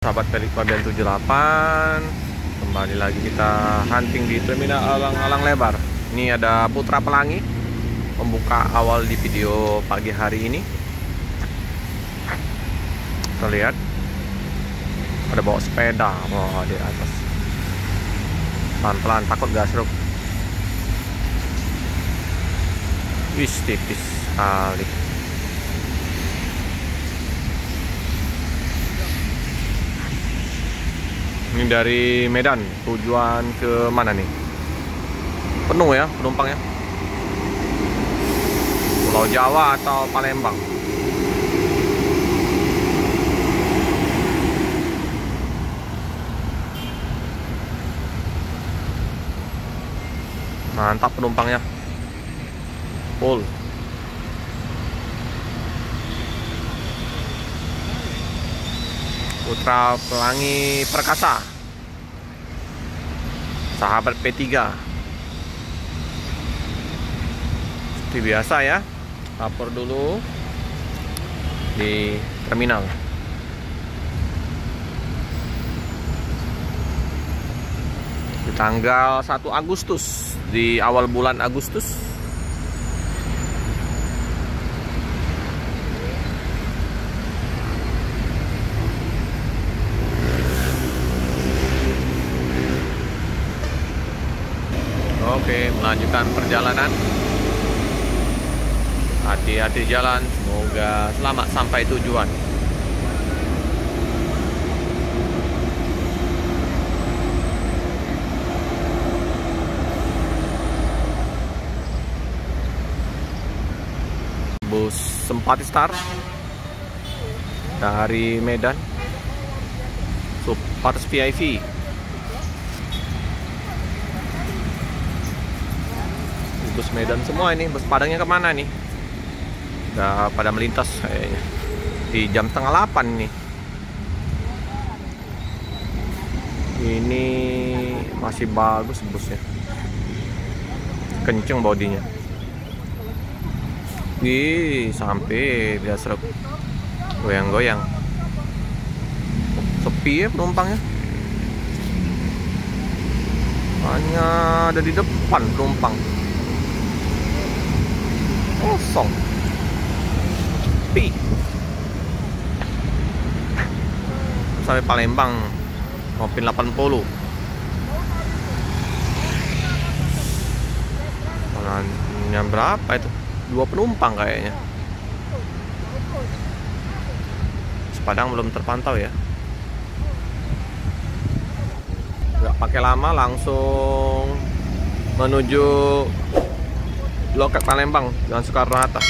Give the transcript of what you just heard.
Sahabat Pelik Pabean 78, kembali lagi kita hunting di terminal alang-alang lebar. Ini ada Putra Pelangi membuka awal di video pagi hari ini. Kita lihat ada bawa sepeda di atas. Pelan-pelan, takut gasruk. Wis tipis sekali. Ini dari Medan, tujuan ke mana nih? Penuh ya penumpangnya. Pulau Jawa atau Palembang? Mantap penumpangnya. Full. Putra Pelangi Perkasa, sahabat P3. Seperti biasa ya, lapor dulu di terminal. Di tanggal 1 Agustus, di awal bulan Agustus. Oke, melanjutkan perjalanan. Hati-hati jalan, semoga selamat sampai tujuan. Bus Sempati Star dari Medan, Supados VIP. Bus Medan semua ini, bus Padangnya kemana nih? Udah pada melintas kayaknya. Di jam setengah 8 nih. Ini masih bagus busnya, kenceng bodinya. Wih, sampai dia serap goyang-goyang. Sepi ya penumpangnya. Hanya ada di depan penumpang. Kosong. Pi. Sampai Palembang mobil 80. Malannya berapa itu? 2 penumpang kayaknya. Padang belum terpantau ya. Gak pakai lama, langsung menuju loket Palembang, Jalan Soekarno Hatta.